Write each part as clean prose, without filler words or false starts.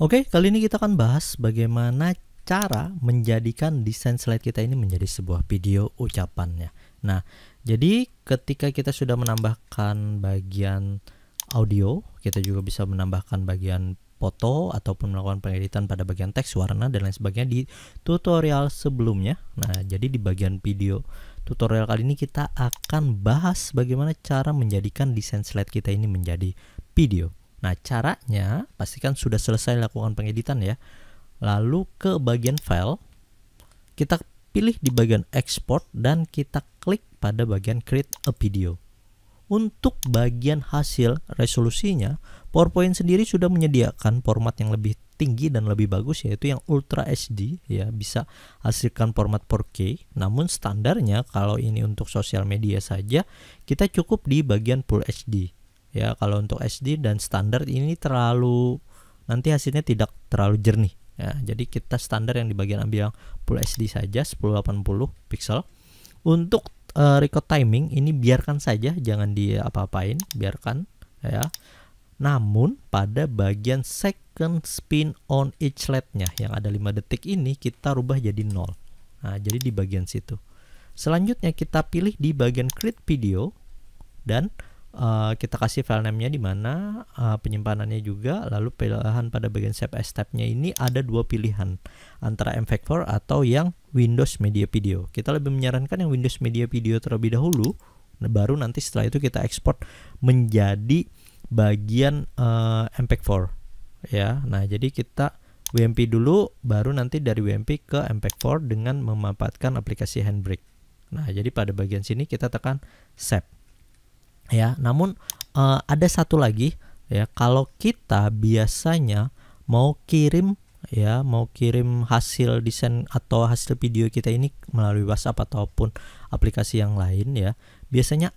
Oke, kali ini kita akan bahas bagaimana cara menjadikan desain slide kita ini menjadi sebuah video ucapannya. Nah, jadi ketika kita sudah menambahkan bagian audio, kita juga bisa menambahkan bagian foto ataupun melakukan pengeditan pada bagian teks, warna, dan lain sebagainya di tutorial sebelumnya. Nah, jadi di bagian video tutorial kali ini kita akan bahas bagaimana cara menjadikan desain slide kita ini menjadi video. Nah, caranya pastikan sudah selesai lakukan pengeditan ya. Lalu ke bagian file, kita pilih di bagian export dan kita klik pada bagian create a video. Untuk bagian hasil resolusinya, PowerPoint sendiri sudah menyediakan format yang lebih tinggi dan lebih bagus, yaitu yang Ultra HD ya, bisa hasilkan format 4K. Namun standarnya kalau ini untuk sosial media saja, kita cukup di bagian Full HD. Ya, kalau untuk SD dan standar ini terlalu, nanti hasilnya tidak terlalu jernih ya. Jadi kita standar yang di bagian ambil yang Full HD saja 1080 pixel. Untuk record timing ini biarkan saja, jangan diapa-apain, biarkan ya. Namun pada bagian second spin on each slide-nya yang ada 5 detik ini kita rubah jadi 0. Nah, jadi di bagian situ. Selanjutnya kita pilih di bagian create video dan kita kasih file name-nya di mana, penyimpanannya juga. Lalu pilihan pada bagian save as tab-nya ini ada dua pilihan, antara M-Factor atau yang Windows Media Video. Kita lebih menyarankan yang Windows Media Video terlebih dahulu, baru nanti setelah itu kita ekspor menjadi bagian M-Factor ya. Nah, jadi kita WMP dulu, baru nanti dari WMP ke M-Factor dengan memanfaatkan aplikasi Handbrake. Nah, jadi pada bagian sini kita tekan save ya. Namun ada satu lagi ya, kalau kita biasanya mau kirim hasil desain atau hasil video kita ini melalui WhatsApp ataupun aplikasi yang lain ya, biasanya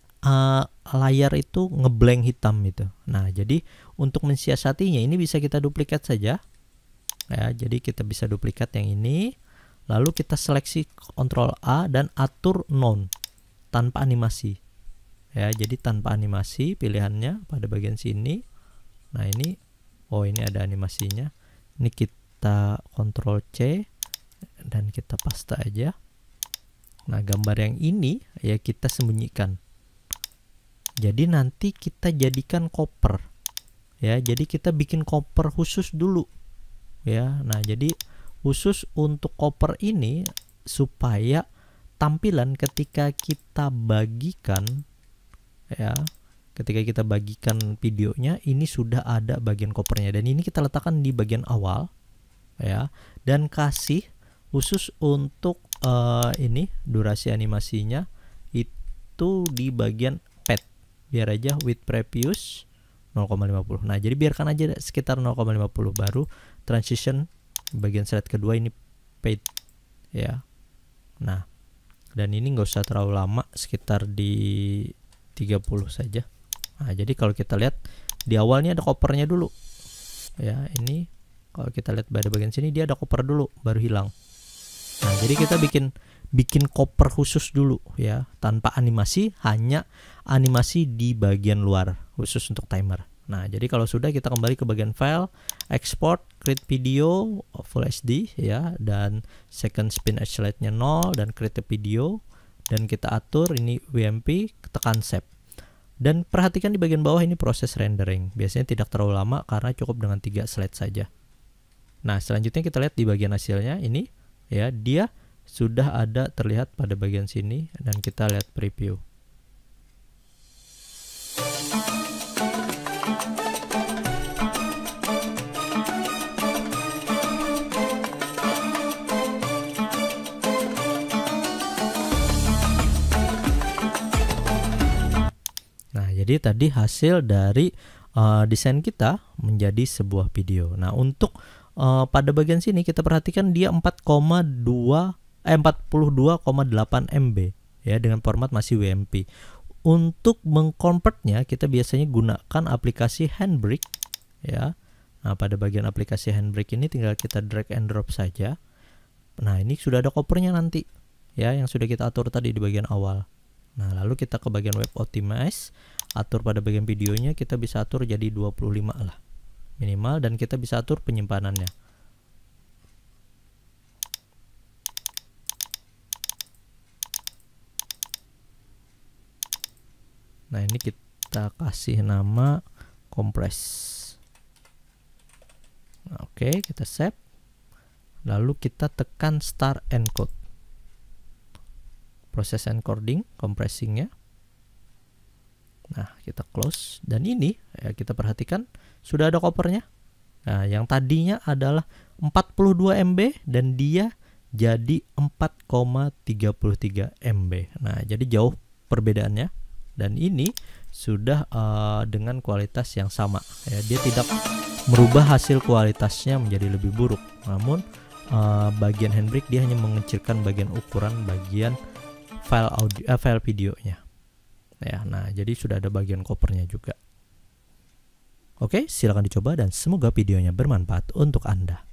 layar itu ngeblank hitam gitu. Nah, jadi untuk mensiasatinya ini bisa kita duplikat saja ya. Jadi kita bisa duplikat yang ini, lalu kita seleksi Ctrl A dan atur none tanpa animasi ya. Jadi tanpa animasi pilihannya pada bagian sini. Nah, ini ini ada animasinya. Ini kita Ctrl C dan kita paste aja. Nah, gambar yang ini ya kita sembunyikan. Jadi nanti kita jadikan cover ya. Jadi kita bikin cover khusus dulu ya. Nah, jadi khusus untuk cover ini supaya tampilan ketika kita bagikan ya, ketika kita bagikan videonya ini sudah ada bagian covernya, dan ini kita letakkan di bagian awal ya, dan kasih khusus untuk ini durasi animasinya itu di bagian pad, biar aja with previous 0,50. Nah, jadi biarkan aja sekitar 0,50, baru transition bagian slide kedua ini paid ya. Nah, dan ini nggak usah terlalu lama, sekitar di 30 saja. Nah, jadi kalau kita lihat di awalnya ada covernya dulu ya. Ini kalau kita lihat pada bagian sini dia ada cover dulu baru hilang. Nah, jadi kita bikin cover khusus dulu ya, tanpa animasi, hanya animasi di bagian luar khusus untuk timer. Nah, jadi kalau sudah, kita kembali ke bagian file, export, create video Full HD ya, dan second spin as slide-nya 0 dan create a video, dan kita atur ini WMP, tekan save. Dan perhatikan di bagian bawah ini proses rendering. Biasanya tidak terlalu lama karena cukup dengan 3 slide saja. Nah, selanjutnya kita lihat di bagian hasilnya ini ya, dia sudah ada terlihat pada bagian sini, dan kita lihat preview. Jadi tadi hasil dari desain kita menjadi sebuah video. Nah, untuk pada bagian sini kita perhatikan dia 42,8 MB ya, dengan format masih WMP. Untuk mengkonvertnya kita biasanya gunakan aplikasi Handbrake ya. Nah, pada bagian aplikasi Handbrake ini tinggal kita drag and drop saja. Nah, ini sudah ada covernya nanti ya, yang sudah kita atur tadi di bagian awal. Nah, lalu kita ke bagian web optimize, atur pada bagian videonya, kita bisa atur jadi 25 lah minimal, dan kita bisa atur penyimpanannya. Nah, ini kita kasih nama compress. Nah, oke, kita save. Lalu kita tekan start encode. Proses encoding, compressingnya. Nah, kita close. Dan ini ya, kita perhatikan sudah ada kopernya. Nah, yang tadinya adalah 42 MB dan dia jadi 4,33 MB. Nah, jadi jauh perbedaannya. Dan ini sudah dengan kualitas yang sama ya, dia tidak merubah hasil kualitasnya menjadi lebih buruk, namun bagian handbrake dia hanya mengecilkan bagian ukuran bagian file audio file videonya ya. Nah, jadi sudah ada bagian kopernya juga. Oke, silakan dicoba dan semoga videonya bermanfaat untuk Anda.